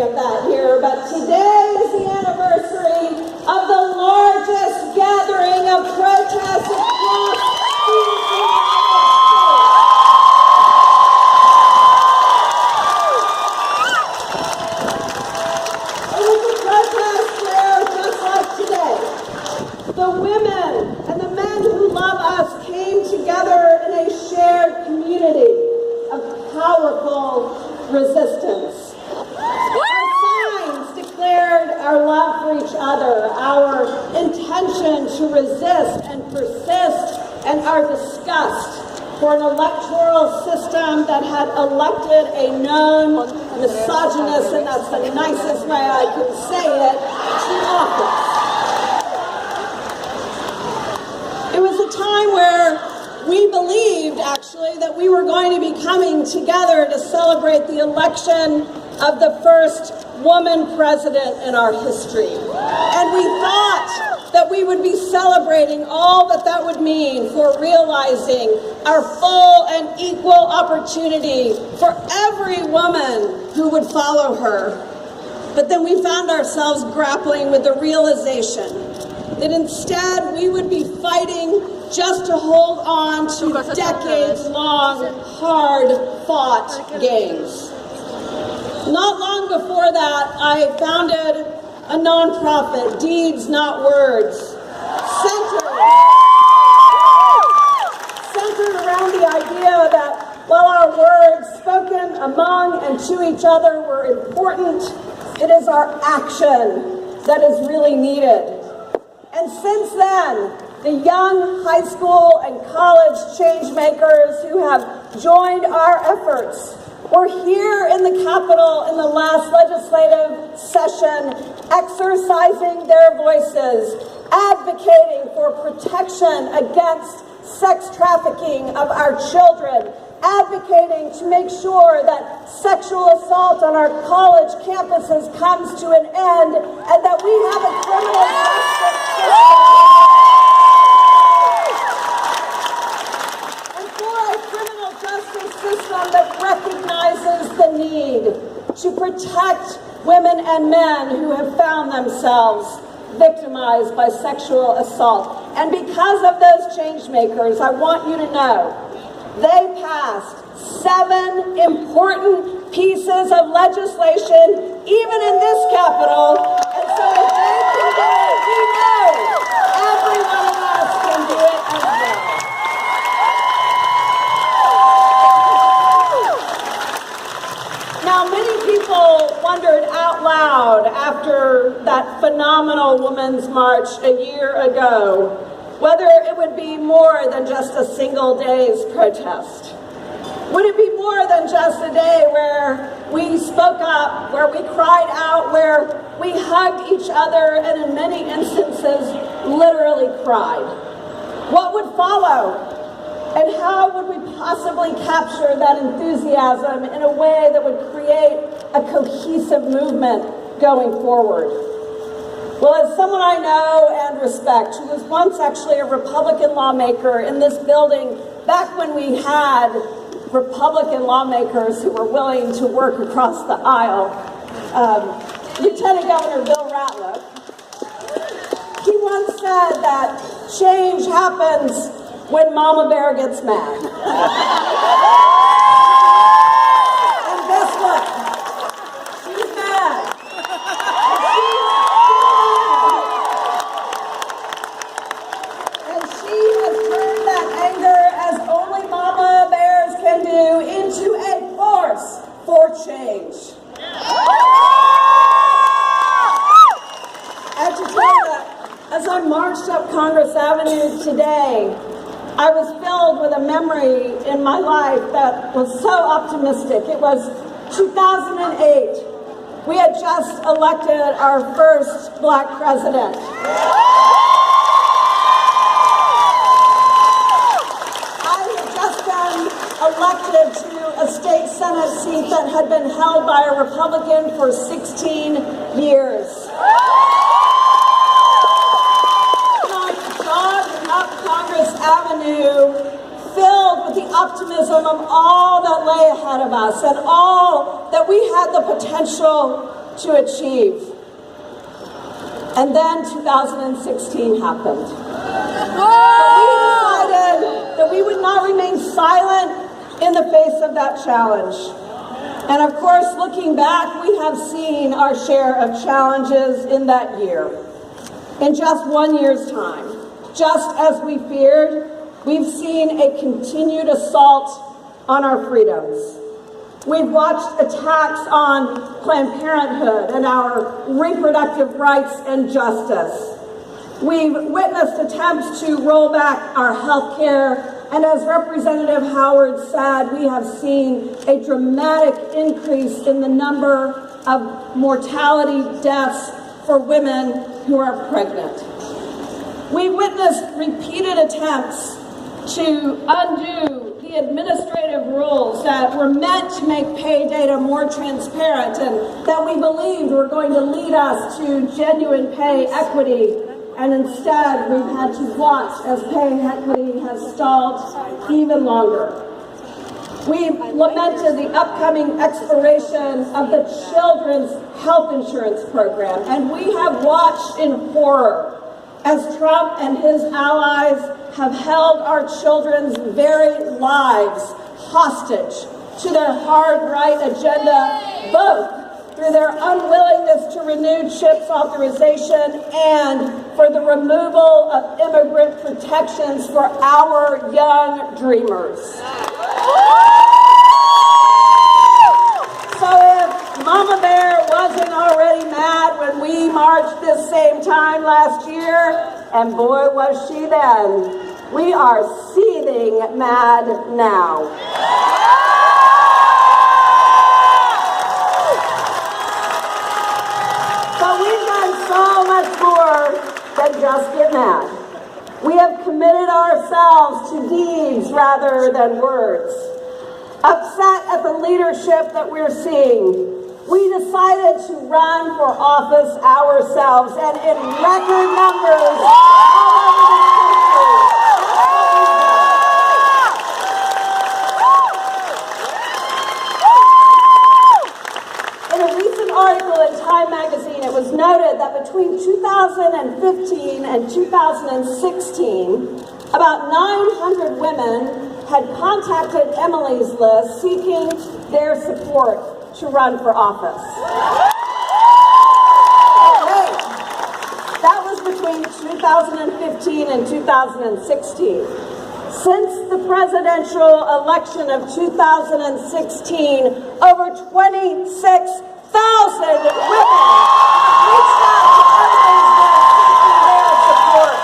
of that here, but today is the anniversary of the largest gathering of protests across the United States. It was a protest where, just like today, the women and the men who love us came together in a shared community of powerful resistance. Our signs declared our love for each other, our intention to resist and persist, and our disgust for an electoral system that had elected a known misogynist, and that's the nicest way I can say it, to office. It was a time where we believed, actually, that we were going to be coming together to celebrate the election of the first woman president in our history. And we thought that we would be celebrating all that that would mean for realizing our full and equal opportunity for every woman who would follow her. But then we found ourselves grappling with the realization that instead we would be fighting just to hold on to decades-long, hard-fought gains. Not long before that, I founded a nonprofit, Deeds Not Words, centered around the idea that while our words spoken among and to each other were important, it is our action that is really needed. And since then, the young high school and college change makers who have joined our efforts were here in the Capitol in the last legislative session, exercising their voices, advocating for protection against sex trafficking of our children, advocating to make sure that sexual assault on our college campuses comes to an end, and that we have a criminal justice system. System that recognizes the need to protect women and men who have found themselves victimized by sexual assault. And because of those change makers, I want you to know, they passed 7 important pieces of legislation, even in this Capitol. And so if they can do it, we know every one of us can do it as well. Now, many people wondered out loud after that phenomenal Women's March a year ago whether it would be more than just a single day's protest. Would it be more than just a day where we spoke up, where we cried out, where we hugged each other, and in many instances, literally cried? What would follow? And how would we possibly capture that enthusiasm in a way that would create a cohesive movement going forward? Well, as someone I know and respect, who was once actually a Republican lawmaker in this building, back when we had Republican lawmakers who were willing to work across the aisle, Lieutenant Governor Bill Ratliff, he once said that change happens when Mama Bear gets mad. And guess what? She's mad. And she has turned that anger, as only Mama Bears can do, into a force for change. I have to tell you that as I marched up Congress Avenue today, I was filled with a memory in my life that was so optimistic. It was 2008. We had just elected our first Black president. I had just been elected to a state Senate seat that had been held by a Republican for 16 years. Avenue, filled with the optimism of all that lay ahead of us and all that we had the potential to achieve. And then 2016 happened. But we decided that we would not remain silent in the face of that challenge. And of course, looking back, we have seen our share of challenges in that year. In just 1 year's time, just as we feared, we've seen a continued assault on our freedoms. We've watched attacks on Planned Parenthood and our reproductive rights and justice. We've witnessed attempts to roll back our health care, and as Representative Howard said, we have seen a dramatic increase in the number of mortality deaths for women who are pregnant. We've witnessed repeated attempts to undo the administrative rules that were meant to make pay data more transparent and that we believed were going to lead us to genuine pay equity. And instead, we've had to watch as pay equity has stalled even longer. We've lamented the upcoming expiration of the Children's Health Insurance Program, and we have watched in horror as Trump and his allies have held our children's very lives hostage to their hard right agenda, both through their unwillingness to renew CHIPS authorization and for the removal of immigrant protections for our young dreamers. So if Mama Bear wasn't already mad when we marched this same time last year, and boy was she then, we are seething mad now. But we've done so much more than just get mad. We have committed ourselves to deeds rather than words. Upset at the leadership that we're seeing, we decided to run for office ourselves, and in record numbers all over the country. In a recent article in Time magazine, it was noted that between 2015 and 2016, about 900 women had contacted Emily's List seeking their support to run for office. Okay. That was between 2015 and 2016. Since the presidential election of 2016, over 26,000 women reached out to Emily's List seeking their support.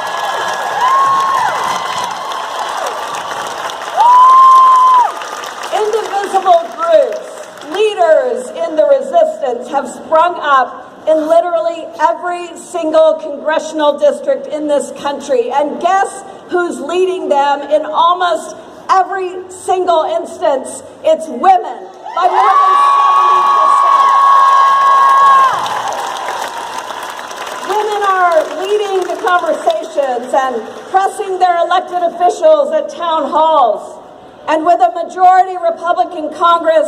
Indivisible groups, leaders in the resistance have sprung up in literally every single congressional district in this country. And guess who's leading them in almost every single instance? It's women, by more than 70%. Women are leading the conversations and pressing their elected officials at town halls. And with a majority Republican Congress,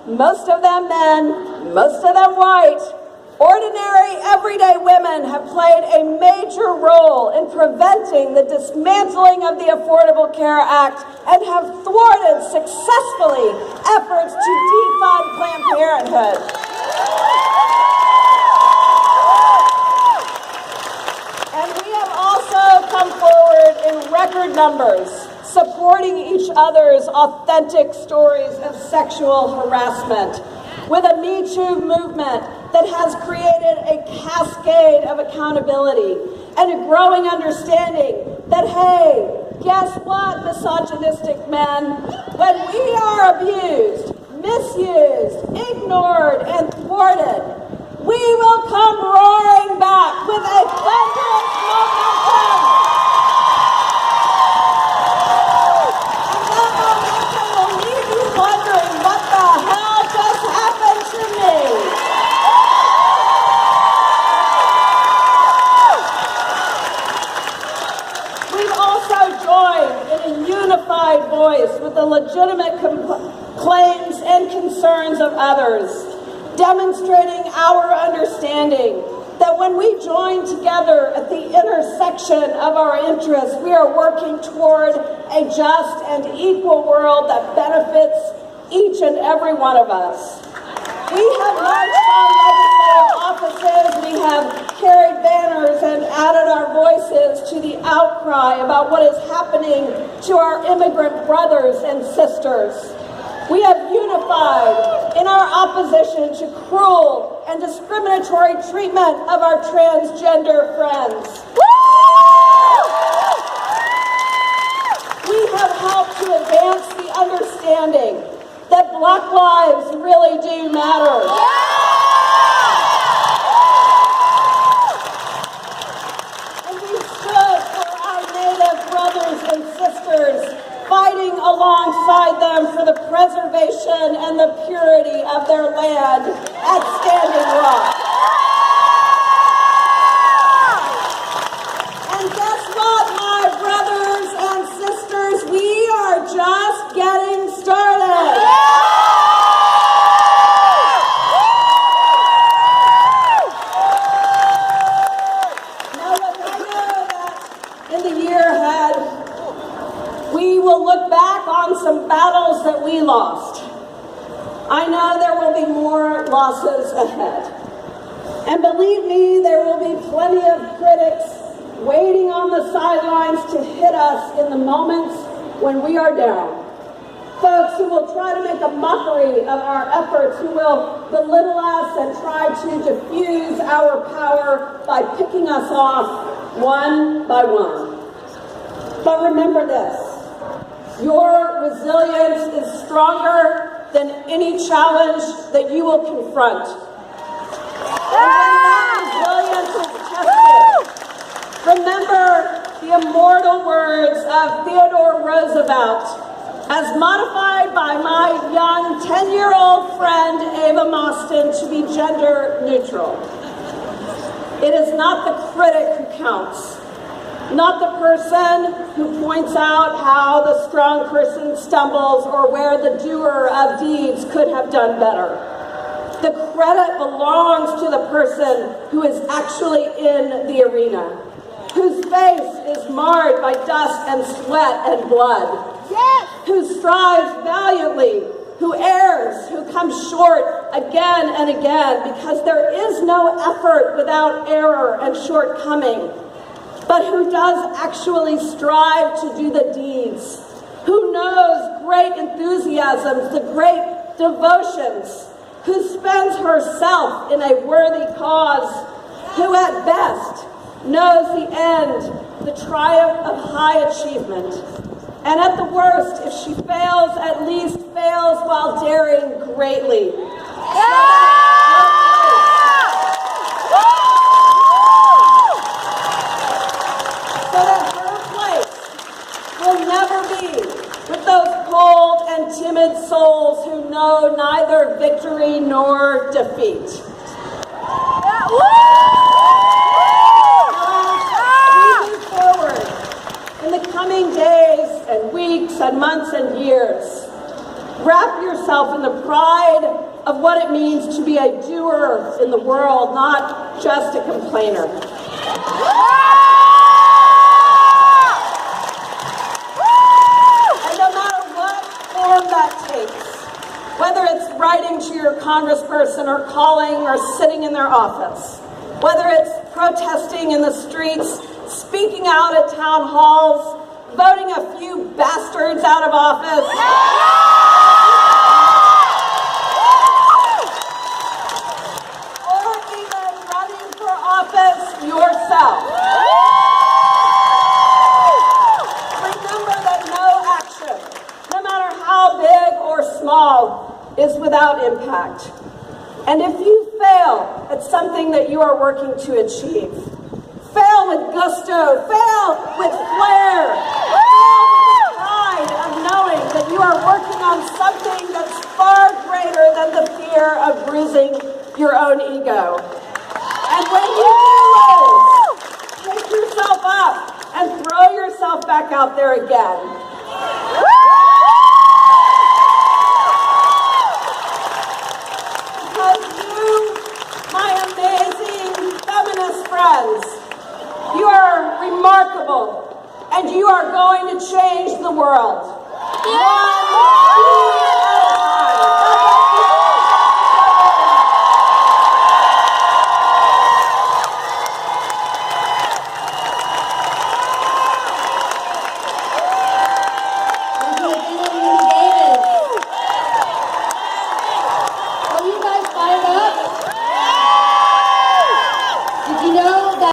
most of them men, most of them white, ordinary, everyday women have played a major role in preventing the dismantling of the Affordable Care Act and have thwarted successfully efforts to defund Planned Parenthood. And we have also come forward in record numbers, supporting each other's authentic stories of sexual harassment, with a Me Too movement that has created a cascade of accountability and a growing understanding that, hey, guess what, misogynistic men? When we are abused, misused, ignored, and thwarted, we will come roaring back with a thunderous momentum. Wondering what the hell just happened to me. We've also joined in a unified voice with the legitimate claims and concerns of others. demonstrating our understanding that when we join together at the intersection of our interests, we are working toward a just and equal world that benefits each and every one of us. We have marched on legislative offices, we have carried banners and added our voices to the outcry about what is happening to our immigrant brothers and sisters. We have unified in our opposition to cruel and discriminatory treatment of our transgender friends. We have helped to advance the understanding that Black lives really do matter. And we stood for our Native brothers and sisters, fighting alongside them for the preservation and the purity of their land at Standing Rock. And guess what, my brothers and sisters? We are just getting started. Now, look, I know that in the year ahead, we will look back on some battles that we lost. I know there will be more losses ahead. And believe me, there will be plenty of critics waiting on the sidelines to hit us in the moments when we are down. Folks who will try to make a mockery of our efforts, who will belittle us and try to diffuse our power by picking us off one by one. But remember this. Your resilience is stronger than any challenge that you will confront. And when that resilience is tested, remember the immortal words of Theodore Roosevelt, as modified by my young 10-year-old friend Ava Mostyn, to be gender neutral. It is not the critic who counts. Not the person who points out how the strong person stumbles or where the doer of deeds could have done better. The credit belongs to the person who is actually in the arena, whose face is marred by dust and sweat and blood, yes, who strives valiantly, who errs, who comes short again and again, because there is no effort without error and shortcoming, but who does actually strive to do the deeds, who knows great enthusiasms, the great devotions, who spends herself in a worthy cause, who at best knows the end, the triumph of high achievement, and at the worst, if she fails, at least fails while daring greatly. So that her place will never be with those cold and timid souls who know neither victory nor defeat. As we move forward in the coming days and weeks and months and years, wrap yourself in the pride of what it means to be a doer in the world, not just a complainer. That takes, whether it's writing to your congressperson or calling or sitting in their office, whether it's protesting in the streets, speaking out at town halls, voting a few bastards out of office, or even running for office yourself. Small is without impact. And if you fail at something that you are working to achieve, fail with gusto, fail with flair, fail with the pride of knowing that you are working on something that's far greater than the fear of bruising your own ego. And when you do lose, pick yourself up and throw yourself back out there again. Because you and you are going to change the world. One, two,